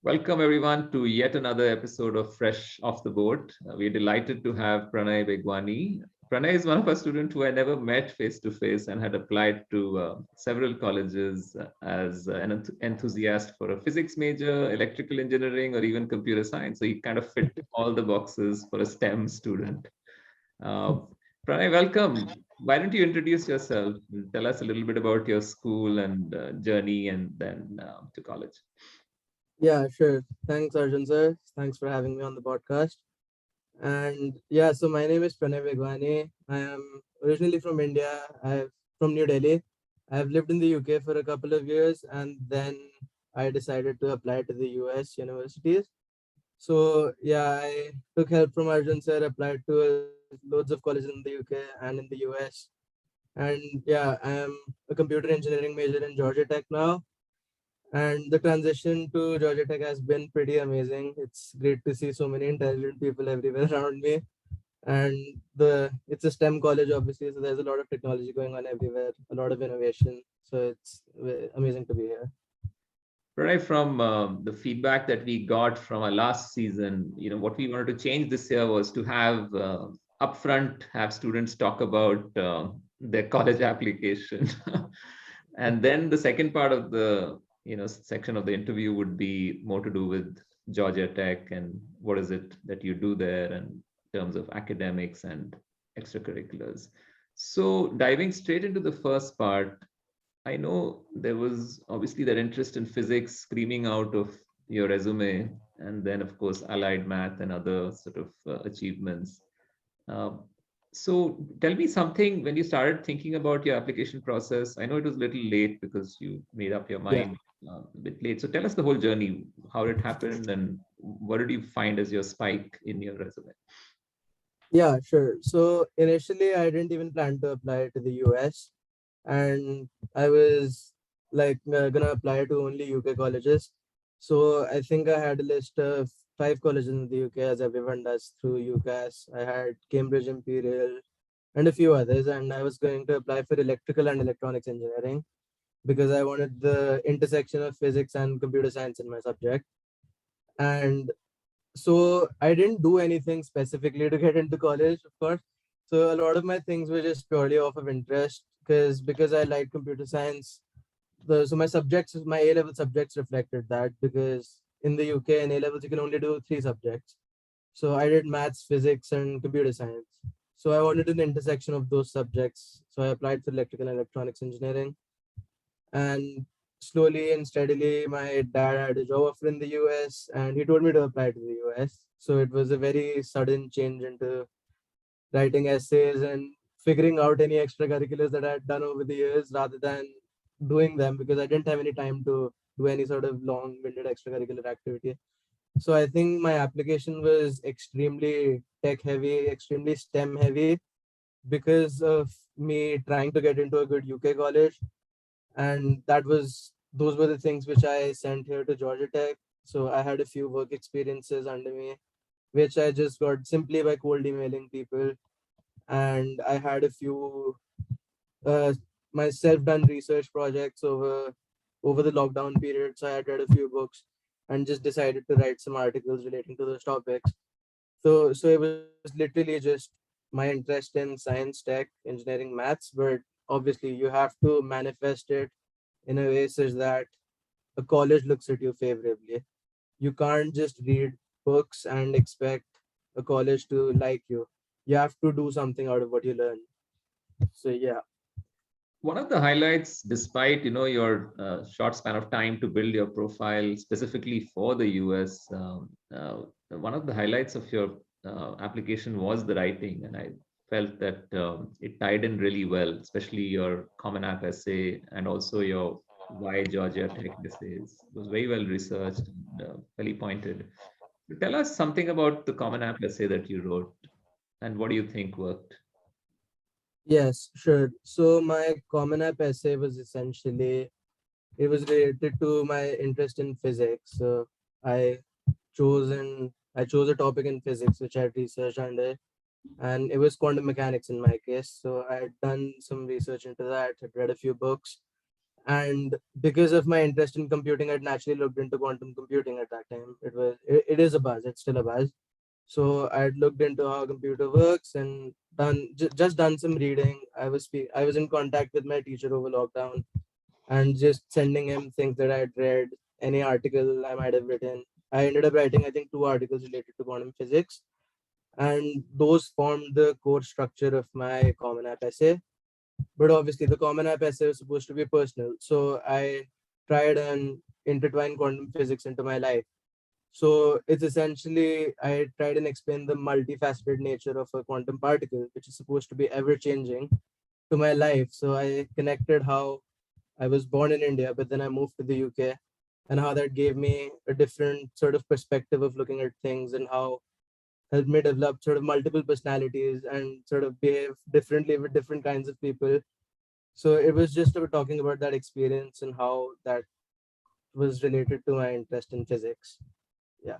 Welcome everyone to yet another episode of Fresh Off the Boat. We're delighted to have Pranay Begwani. Pranay is one of our students who I never met face to face and had applied to several colleges as an enthusiast for a physics major, electrical engineering, or even computer science. So he kind of fit all the boxes for a STEM student. Uh, Pranay, welcome. Why don't you introduce yourself? Tell us a little bit about your school and journey and then to college. Yeah, sure. Thanks, Arjun sir. Thanks for having me on the podcast. And yeah, so my name is Pranay Begwani. I am originally from India. I'm from New Delhi. I've lived in the UK for a couple of years, and then I decided to apply to the US universities. So yeah, I took help from Arjun sir, applied to loads of colleges in the UK and in the US. And yeah, I am a computer engineering major in Georgia Tech now, and the transition to Georgia Tech has been pretty amazing. It's great to see so many intelligent people everywhere around me. And it's a STEM college, obviously, so there's a lot of technology going on everywhere, a lot of innovation. So it's amazing to be here. Right from the feedback that we got from our last season, what we wanted to change this year was to have upfront have students talk about their college application, and then the second part of the section of the interview would be more to do with Georgia Tech and what is it that you do there in terms of academics and extracurriculars. So diving straight into the first part, I know there was obviously that interest in physics screaming out of your resume, and then, of course, allied math and other sort of achievements. Um, so, tell me something when you started thinking about your application process. I know it was a little late because you made up your Yeah. mind a bit late. So, tell us the whole journey, how it happened, and what did you find as your spike in your resume? Yeah, sure. So initially, I didn't even plan to apply to the US, and I was like gonna apply to only UK colleges. So I think I had a list of 5 colleges in the UK, as everyone does through UCAS. I had Cambridge Imperial and a few others, and I was going to apply for electrical and electronics engineering because I wanted the intersection of physics and computer science in my subject. And so I didn't do anything specifically to get into college, of course. So a lot of my things were just purely off of interest because I like computer science. So my subjects, my A level subjects reflected that, because in the UK in A levels you can only do 3 subjects. So I did maths, physics, and computer science. So I wanted an intersection of those subjects. So I applied for electrical and electronics engineering, and slowly and steadily my dad had a job offer in the US, and he told me to apply to the US. So it was a very sudden change into writing essays and figuring out any extracurriculars that I had done over the years rather than doing them, because I didn't have any time to do any sort of long-winded extracurricular activity. So I think my application was extremely tech heavy, extremely STEM heavy, because of me trying to get into a good UK college. And those were the things which I sent here to Georgia Tech. So I had a few work experiences under me, which I just got simply by cold emailing people. And I had a few uh, my self-done research projects over the lockdown period. So I had read a few books and just decided to write some articles relating to those topics. So it was literally just my interest in science, tech, engineering, maths, but obviously you have to manifest it in a way such that a college looks at you favorably. You can't just read books and expect a college to like you. You have to do something out of what you learn. So yeah. One of the highlights, despite your short span of time to build your profile specifically for the US, one of the highlights of your application was the writing, and I felt that it tied in really well, especially your Common App essay and also your Why Georgia Tech essays. It was very well researched and very pointed. Tell us something about the Common App essay that you wrote, and what do you think worked? Yes, sure. So my Common App essay was essentially, it was related to my interest in physics. So I I chose a topic in physics which I had researched under, and it was quantum mechanics in my case. So I had done some research into that, had read a few books, And because of my interest in computing, I'd naturally looked into quantum computing at that time. It is a buzz. It's still a buzz. So I'd looked into how a computer works and just done some reading. I was in contact with my teacher over lockdown and just sending him things that I'd read, any article I might have written. I ended up writing, I think, two articles related to quantum physics, and those formed the core structure of my Common App essay. But obviously, the Common App essay was supposed to be personal, so I tried and intertwine quantum physics into my life. So it's essentially, I tried and explain the multifaceted nature of a quantum particle, which is supposed to be ever changing, to my life. So I connected how I was born in India, but then I moved to the UK, and how that gave me a different sort of perspective of looking at things, and how helped me develop sort of multiple personalities and sort of behave differently with different kinds of people. So it was just about talking about that experience and how that was related to my interest in physics. Yeah.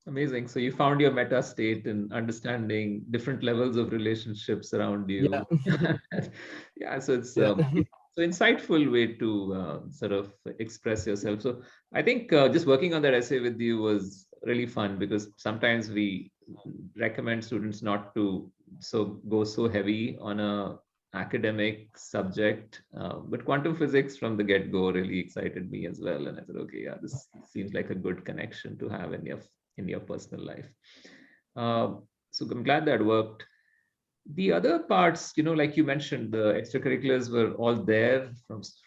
Amazing. So you found your meta state in understanding different levels of relationships around Yeah. you. Yeah, so Yeah. it's so insightful way to sort of express yourself. So I think just working on that essay with you was really fun, because sometimes we recommend students not to go so heavy on a academic subject, but quantum physics from the get-go really excited me as well, and I said, okay, yeah, this seems like a good connection to have in your personal life. So I'm glad that worked. The other parts, like you mentioned, the extracurriculars were all there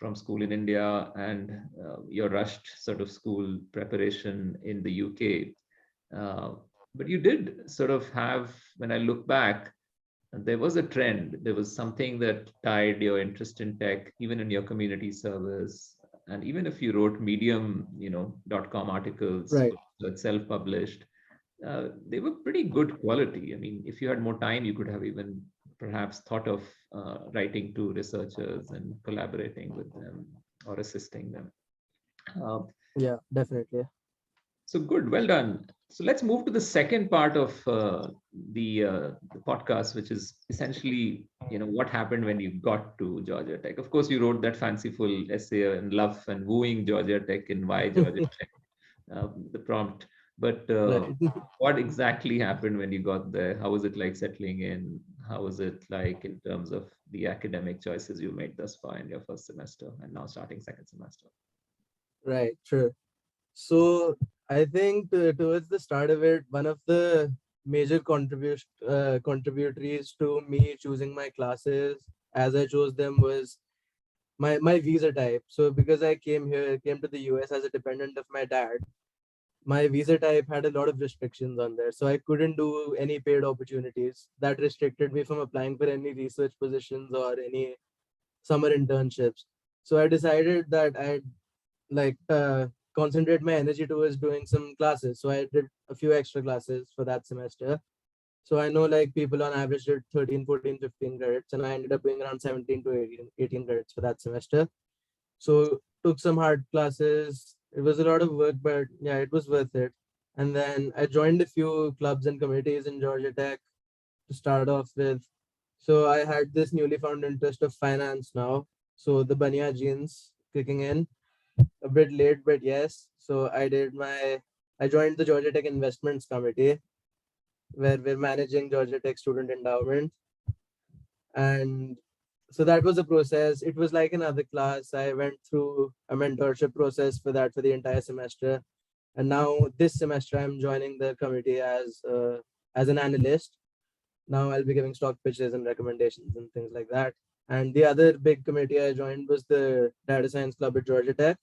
from school in India, and your rushed sort of school preparation in the UK. Uh, but you did sort of have, when I look back, there was a trend. There was something that tied your interest in tech, even in your community service. And even if you wrote Medium, .com articles, Right. self-published, they were pretty good quality. I mean, if you had more time, you could have even perhaps thought of writing to researchers and collaborating with them or assisting them. Uh, Yeah, definitely. so good, well done. So let's move to the second part of the podcast, which is essentially, what happened when you got to Georgia Tech. Of course, you wrote that fanciful essay and love and wooing Georgia Tech and why Georgia Tech, the prompt. But Right. what exactly happened when you got there? How was it like settling in? How was it like in terms of the academic choices you made thus far in your first semester and now starting second semester? Right. True. So I think towards the start of it, one of the major contributories to me choosing my classes as I chose them was my visa type. So because I came to the US as a dependent of my dad, my visa type had a lot of restrictions on there. So I couldn't do any paid opportunities. That restricted me from applying for any research positions or any summer internships. So I decided that I'd like concentrate my energy towards doing some classes. So I did a few extra classes for that semester. So I know like people on average did 13, 14, 15 credits, and I ended up doing around 17 to 18 credits for that semester. So took some hard classes. It was a lot of work, but yeah, it was worth it. And then I joined a few clubs and committees in Georgia Tech to start off with. So I had this newly found interest of finance now. So the Banya genes kicking in a bit late, but yes. So I joined the Georgia Tech Investments Committee, where we're managing Georgia Tech Student Endowment. And so that was a process. It was like another class. I went through a mentorship process for that for the entire semester. And now this semester, I'm joining the committee as an analyst. Now I'll be giving stock pitches and recommendations and things like that. And the other big committee I joined was the Data Science Club at Georgia Tech.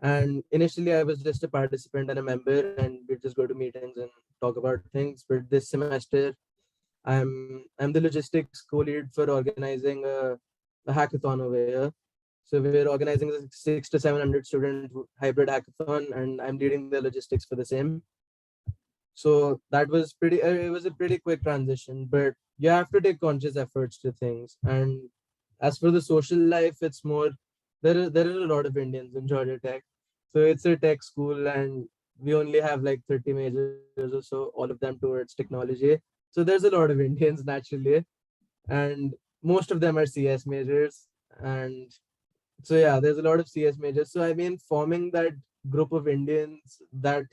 And initially, I was just a participant and a member, and we'd just go to meetings and talk about things. But this semester, I'm the logistics co-lead for organizing a hackathon over here. So we're organizing a 600 to 700 student hybrid hackathon, and I'm leading the logistics for the same. So that was pretty. It was a pretty quick transition, but you have to take conscious efforts to things. And as for the social life, it's more. There are a lot of Indians in Georgia Tech, so it's a tech school, and we only have like 30 majors or so, all of them towards technology. So there's a lot of Indians naturally, and most of them are CS majors, and So yeah, there's a lot of CS majors. So I mean, forming that group of Indians, that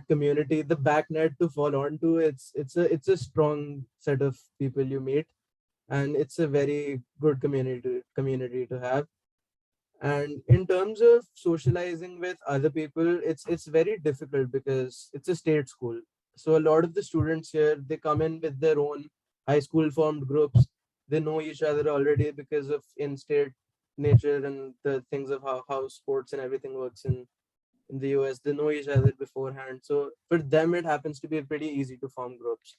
community, the back net to fall onto, it's a strong set of people you meet, and it's a very good community to have. And in terms of socializing with other people, it's very difficult because it's a state school. So a lot of the students here, they come in with their own high school formed groups. They know each other already because of in-state nature and the things of how sports and everything works in the US. They know each other beforehand, so for them it happens to be pretty easy to form groups.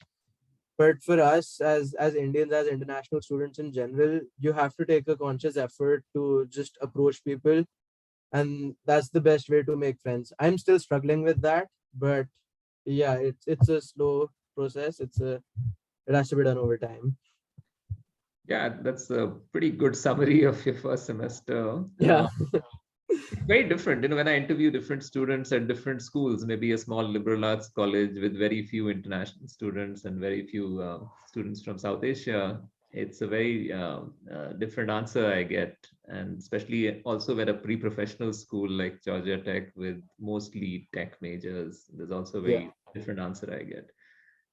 But for us as Indians, as international students in general, you have to take a conscious effort to just approach people, and that's the best way to make friends. I'm still struggling with that, but yeah, it's a slow process. It has to be done over time. Yeah, that's a pretty good summary of your first semester. Yeah. It's very different. When I interview different students at different schools, maybe a small liberal arts college with very few international students and very few students from South Asia, it's a very different answer I get. And especially also at a pre-professional school like Georgia Tech with mostly tech majors, there's also a Yeah. very different answer I get.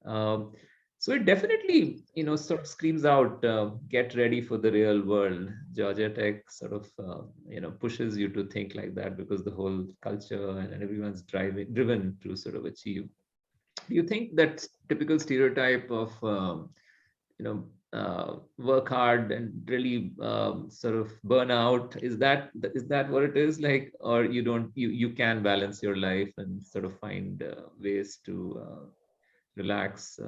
Um, so it definitely, sort of screams out, get ready for the real world. Georgia Tech sort of, pushes you to think like that because the whole culture and everyone's driven to sort of achieve. Do you think that typical stereotype of, work hard and really sort of burn out, is that what it is like, or you don't, you can balance your life and sort of find ways to relax,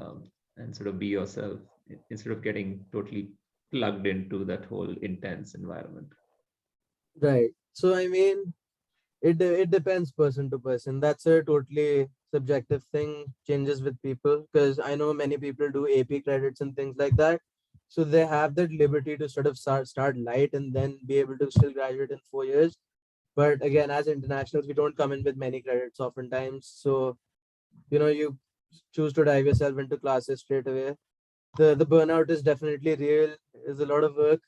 and sort of be yourself instead of getting totally plugged into that whole intense environment? Right. So I mean, it depends person to person. That's a totally subjective thing, changes with people, because I know many people do AP credits and things like that. So they have that liberty to sort of start light and then be able to still graduate in 4 years. But again, as internationals, we don't come in with many credits oftentimes. So, you choose to dive yourself into classes straight away. The burnout is definitely real, is a lot of work,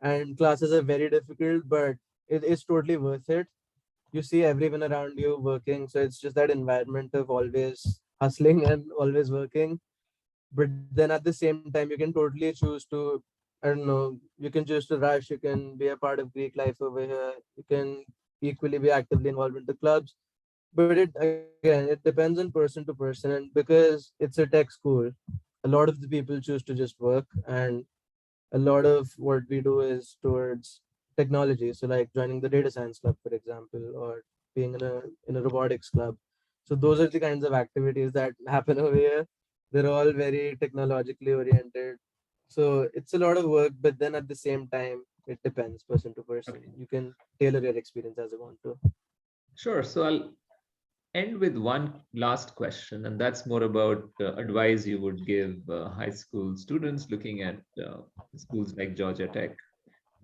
and classes are very difficult, but it is totally worth it. You see everyone around you working, so it's just that environment of always hustling and always working. But then at the same time, you can totally choose to, I don't know, you can choose to rush, you can be a part of Greek life over here, you can equally be actively involved in the clubs. But it depends on person to person, and because it's a tech school, a lot of the people choose to just work, and a lot of what we do is towards technology. So like joining the data science club, for example, or being in a robotics club. So those are the kinds of activities that happen over here. They're all very technologically oriented. So it's a lot of work, but then at the same time, it depends person to person. Okay, You can tailor your experience as you want to. sure. So I'll end with one last question, and that's more about advice you would give high school students looking at schools like Georgia Tech.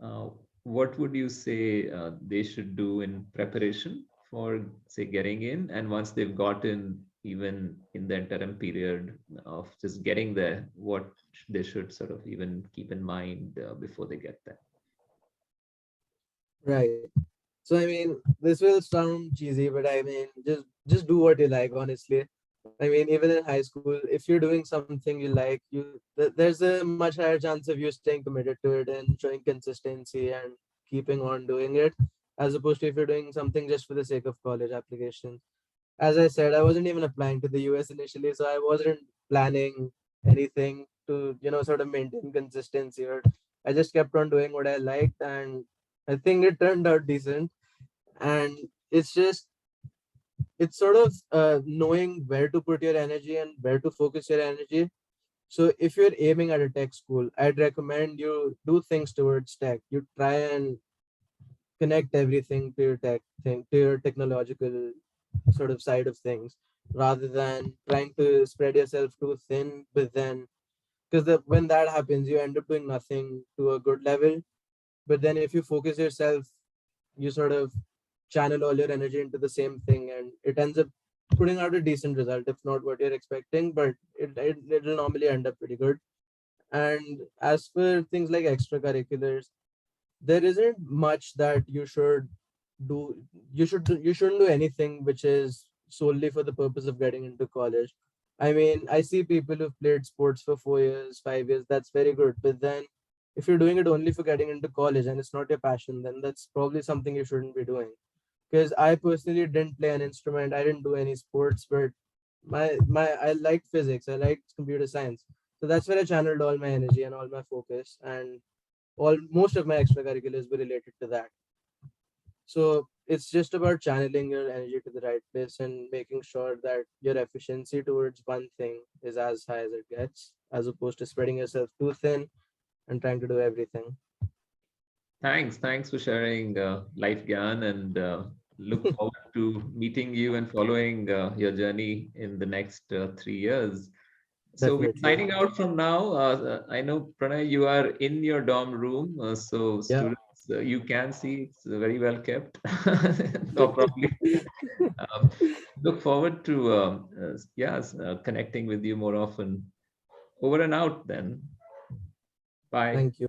Uh, what would you say they should do in preparation for, say, getting in? And once they've gotten, even in the interim period of just getting there, what they should sort of even keep in mind before they get there? Right. So I mean, this will sound cheesy, but I mean, just do what you like, honestly. I mean, even in high school, if you're doing something you like, there's a much higher chance of you staying committed to it and showing consistency and keeping on doing it, as opposed to if you're doing something just for the sake of college applications. As I said, I wasn't even applying to the US initially, so I wasn't planning anything to, sort of maintain consistency. Or I just kept on doing what I liked, and I think it turned out decent. And it's sort of knowing where to put your energy and where to focus your energy. So if you're aiming at a tech school, I'd recommend you do things towards tech. You try and connect everything to your tech thing, to your technological sort of side of things, rather than trying to spread yourself too thin. But then, because when that happens, you end up doing nothing to a good level. But then if you focus yourself, you sort of channel all your energy into the same thing, and it ends up putting out a decent result, if not what you're expecting, but it'll normally end up pretty good. And as for things like extracurriculars, there isn't much that you should do. You shouldn't do anything which is solely for the purpose of getting into college. I mean, I see people who've played sports for 4 years, 5 years. That's very good. But then, if you're doing it only for getting into college and it's not your passion, then that's probably something you shouldn't be doing. Because I personally didn't play an instrument. I didn't do any sports, but my I liked physics. I liked computer science. So that's where I channeled all my energy and all my focus, and all most of my extracurriculars were related to that. So it's just about channeling your energy to the right place and making sure that your efficiency towards one thing is as high as it gets, as opposed to spreading yourself too thin and trying to do everything. Thanks for sharing life, Gyan, and look forward to meeting you and following your journey in the next 3 years. So we're Definitely. signing out from now. I know, Pranay, you are in your dorm room, so Yeah. students, you can see it's very well kept. No, probably. Um, Look forward to connecting with you more often. Over and out then. Bye. Thank you.